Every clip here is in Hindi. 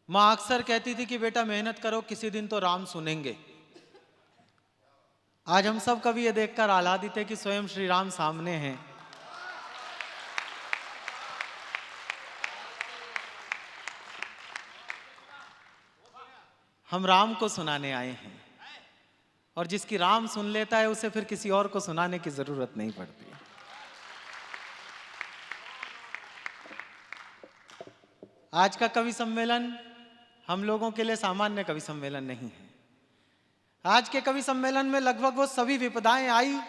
माँ अक्सर कहती थी कि बेटा मेहनत करो, किसी दिन तो राम सुनेंगे। आज हम सब कभी ये देखकर आह्लादित है कि स्वयं श्री राम सामने हैं। हम राम को सुनाने आए हैं, और जिसकी राम सुन लेता है उसे फिर किसी और को सुनाने की जरूरत नहीं पड़ती। आज का कवि सम्मेलन हम लोगों के लिए सामान्य कवि सम्मेलन नहीं है। आज के कवि सम्मेलन में लगभग वो सभी विपदाएं आई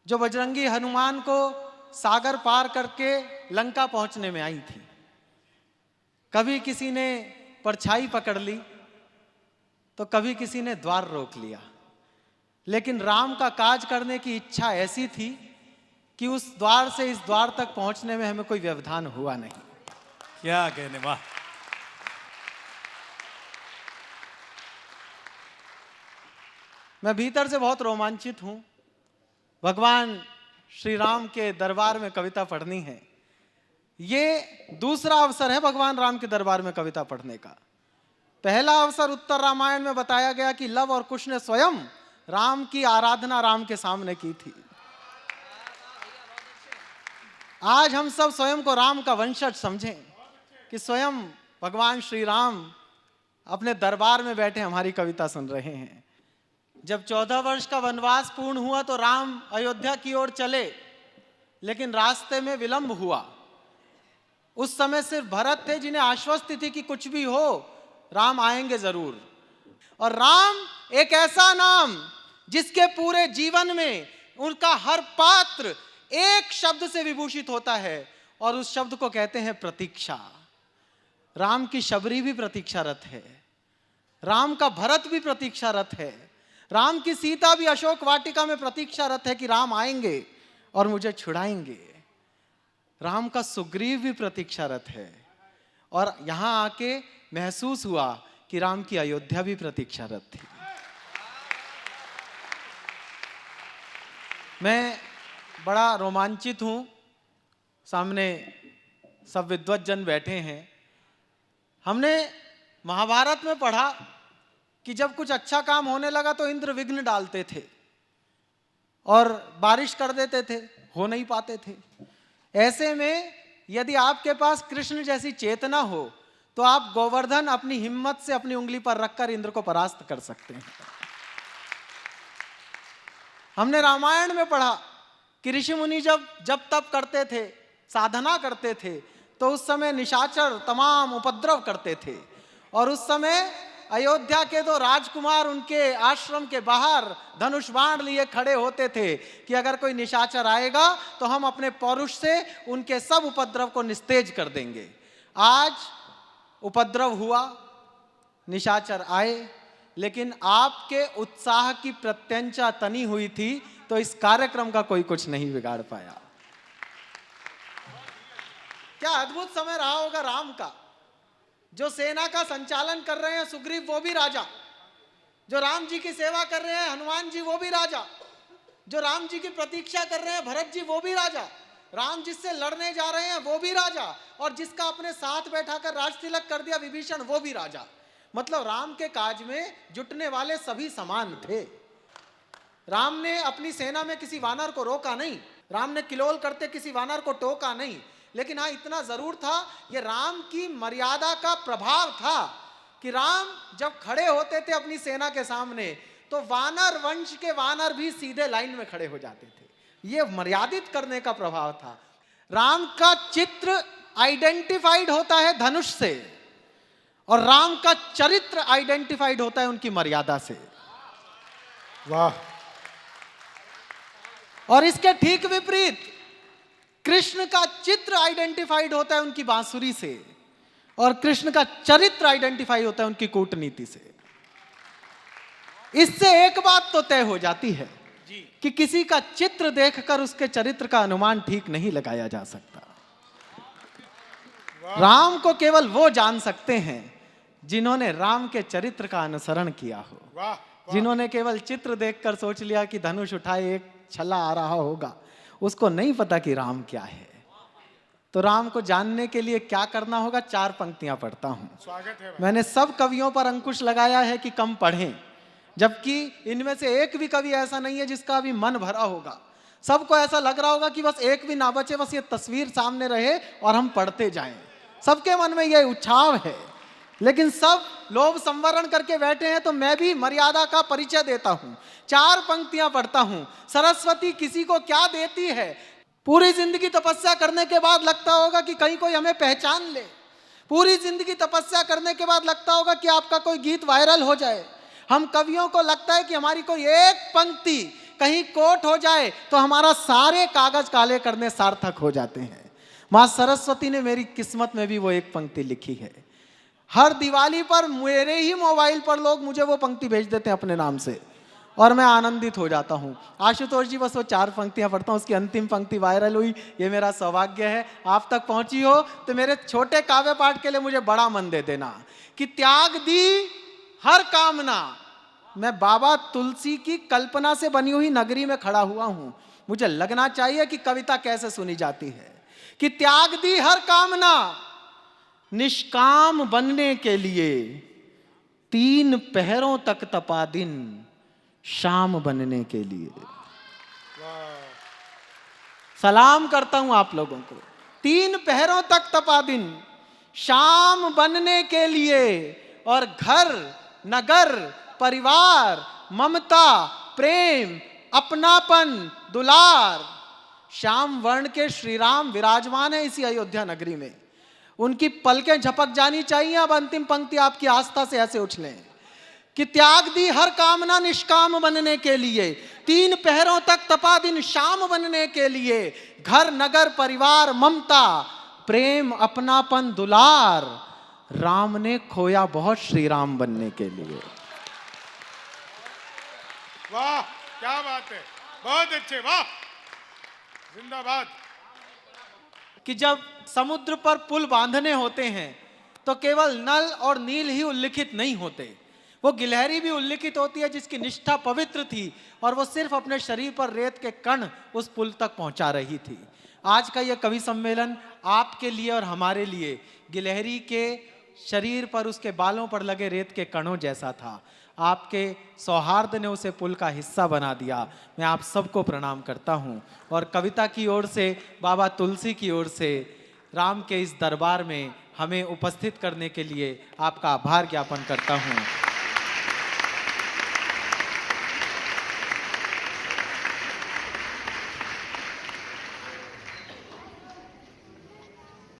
जो बजरंगी हनुमान को सागर पार करके लंका पहुंचने में आई थी। कभी किसी ने परछाई पकड़ ली तो कभी किसी ने द्वार रोक लिया, लेकिन राम का काज करने की इच्छा ऐसी थी कि उस द्वार से इस द्वार तक पहुंचने में हमें कोई व्यवधान हुआ नहीं। क्या कहने, वाह। मैं भीतर से बहुत रोमांचित हूं। भगवान श्री राम के दरबार में कविता पढ़नी है। ये दूसरा अवसर है भगवान राम के दरबार में कविता पढ़ने का। पहला अवसर उत्तर रामायण में बताया गया कि लव और कुश ने स्वयं राम की आराधना राम के सामने की थी। आज हम सब स्वयं को राम का वंशज समझें कि स्वयं भगवान श्री राम अपने दरबार में बैठे हमारी कविता सुन रहे हैं। जब 14 वर्ष का वनवास पूर्ण हुआ तो राम अयोध्या की ओर चले, लेकिन रास्ते में विलंब हुआ। उस समय सिर्फ भरत थे जिन्हें आश्वस्ति थी कि कुछ भी हो राम आएंगे जरूर। और राम एक ऐसा नाम जिसके पूरे जीवन में उनका हर पात्र एक शब्द से विभूषित होता है, और उस शब्द को कहते हैं प्रतीक्षा। राम की शबरी भी प्रतीक्षारत है, राम का भरत भी प्रतीक्षारत है, राम की सीता भी अशोक वाटिका में प्रतीक्षारत है कि राम आएंगे और मुझे छुड़ाएंगे। राम का सुग्रीव भी प्रतीक्षारत है, और यहां आके महसूस हुआ कि राम की अयोध्या भी प्रतीक्षारत थी। मैं बड़ा रोमांचित हूं। सामने सब विद्वत जन बैठे हैं। हमने महाभारत में पढ़ा कि जब कुछ अच्छा काम होने लगा तो इंद्र विघ्न डालते थे और बारिश कर देते थे, हो नहीं पाते थे। ऐसे में यदि आपके पास कृष्ण जैसी चेतना हो तो आप गोवर्धन अपनी हिम्मत से अपनी उंगली पर रखकर इंद्र को परास्त कर सकते हैं। हमने रामायण में पढ़ा कि ऋषि मुनि जब तप करते थे, साधना करते थे, तो उस समय निशाचर तमाम उपद्रव करते थे, और उस समय अयोध्या के दो राजकुमार उनके आश्रम के बाहर धनुष बाण लिए खड़े होते थे कि अगर कोई निशाचर आएगा तो हम अपने पौरुष से उनके सब उपद्रव को निस्तेज कर देंगे। आज उपद्रव हुआ, निशाचर आए, लेकिन आपके उत्साह की प्रत्यंचा तनी हुई थी तो इस कार्यक्रम का कोई कुछ नहीं बिगाड़ पाया। क्या अद्भुत समय रहा होगा राम का। जो सेना का संचालन कर रहे हैं सुग्रीव, वो भी राजा। जो राम जी की सेवा कर रहे हैं हनुमान जी, वो भी राजा। जो राम जी की प्रतीक्षा कर रहे हैं भरत जी, वो भी राजा। राम जिससे लड़ने जा रहे हैं वो भी राजा, और जिसका अपने साथ बैठाकर राज तिलक कर दिया विभीषण, वो भी राजा। मतलब राम के काज में जुटने वाले सभी समान थे। राम ने अपनी सेना में किसी वानर को रोका नहीं, राम ने किलोल करते किसी वानर को टोका नहीं, लेकिन हाँ इतना जरूर था, ये राम की मर्यादा का प्रभाव था कि राम जब खड़े होते थे अपनी सेना के सामने तो वानर वंश के वानर भी सीधे लाइन में खड़े हो जाते थे। ये मर्यादित करने का प्रभाव था। राम का चित्र आइडेंटिफाइड होता है धनुष से, और राम का चरित्र आइडेंटिफाइड होता है उनकी मर्यादा से। वाह। और इसके ठीक विपरीत कृष्ण का चित्र आइडेंटिफाइड होता है उनकी बांसुरी से, और कृष्ण का चरित्र आइडेंटिफाई होता है उनकी कूटनीति से। इससे एक बात तो तय हो जाती है कि किसी का चित्र देखकर उसके चरित्र का अनुमान ठीक नहीं लगाया जा सकता। राम को केवल वो जान सकते हैं जिन्होंने राम के चरित्र का अनुसरण किया हो। जिन्होंने केवल चित्र देखकर सोच लिया कि धनुष उठाए एक छल्ला आ रहा होगा, उसको नहीं पता कि राम क्या है। तो राम को जानने के लिए क्या करना होगा, 4 पंक्तियां पढ़ता हूं। स्वागत है भाई। मैंने सब कवियों पर अंकुश लगाया है कि कम पढ़ें, जबकि इनमें से एक भी कवि ऐसा नहीं है जिसका अभी मन भरा होगा। सबको ऐसा लग रहा होगा कि बस एक भी ना बचे, बस ये तस्वीर सामने रहे और हम पढ़ते जाएं। सबके मन में ये उछाव है, लेकिन सब लोभ संवरण करके बैठे हैं। तो मैं भी मर्यादा का परिचय देता हूं, 4 पंक्तियां पढ़ता हूं। सरस्वती किसी को क्या देती है, पूरी जिंदगी तपस्या करने के बाद लगता होगा कि कहीं कोई हमें पहचान ले। पूरी जिंदगी तपस्या करने के बाद लगता होगा कि आपका कोई गीत वायरल हो जाए। हम कवियों को लगता है कि हमारी कोई एक पंक्ति कहीं कोट हो जाए तो हमारा सारे कागज काले करने सार्थक हो जाते हैं। मां सरस्वती ने मेरी किस्मत में भी वो एक पंक्ति लिखी है। हर दिवाली पर मेरे ही मोबाइल पर लोग मुझे वो पंक्ति भेज देते हैं अपने नाम से, और मैं आनंदित हो जाता हूँ। आशुतोष जी बस वो 4 पंक्तियां पढ़ता हूँ, उसकी अंतिम पंक्ति वायरल हुई, ये मेरा सौभाग्य है। आप तक पहुंची हो तो मेरे छोटे काव्य पाठ के लिए मुझे बड़ा मन दे देना। कि त्याग दी हर कामना, मैं बाबा तुलसी की कल्पना से बनी हुई नगरी में खड़ा हुआ हूं, मुझे लगना चाहिए कि कविता कैसे सुनी जाती है। कि त्याग दी हर कामना, निष्काम बनने के लिए 3 पहरों तक तपा दिन, शाम बनने के लिए। सलाम करता हूं आप लोगों को। 3 पहरों तक तपा दिन, शाम बनने के लिए। और घर, नगर, परिवार, ममता, प्रेम, अपनापन, दुलार, श्याम वर्ण के श्री राम विराजमान है इसी अयोध्या नगरी में। उनकी पलकें झपक जानी चाहिए। अब अंतिम पंक्ति आपकी आस्था से ऐसे उछलें कि त्याग दी हर कामना, निष्काम बनने के लिए 3 पहरों तक तपा दिन, शाम बनने के लिए। घर, नगर, परिवार, ममता, प्रेम, अपनापन, दुलार, राम ने खोया बहुत श्री राम बनने के लिए। वाह क्या बात है, बहुत अच्छे, वाह जिंदाबाद। कि जब समुद्र पर पुल बांधने होते हैं तो केवल नल और नील ही उल्लिखित नहीं होते, वो गिलहरी भी उल्लिखित होती है जिसकी निष्ठा पवित्र थी और वो सिर्फ अपने शरीर पर रेत के कण उस पुल तक पहुंचा रही थी। आज का यह कवि सम्मेलन आपके लिए और हमारे लिए गिलहरी के शरीर पर, उसके बालों पर लगे रेत के कणों जैसा था। आपके सौहार्द ने उसे पुल का हिस्सा बना दिया। मैं आप सबको प्रणाम करता हूं और कविता की ओर से, बाबा तुलसी की ओर से, राम के इस दरबार में हमें उपस्थित करने के लिए आपका आभार ज्ञापन करता हूं।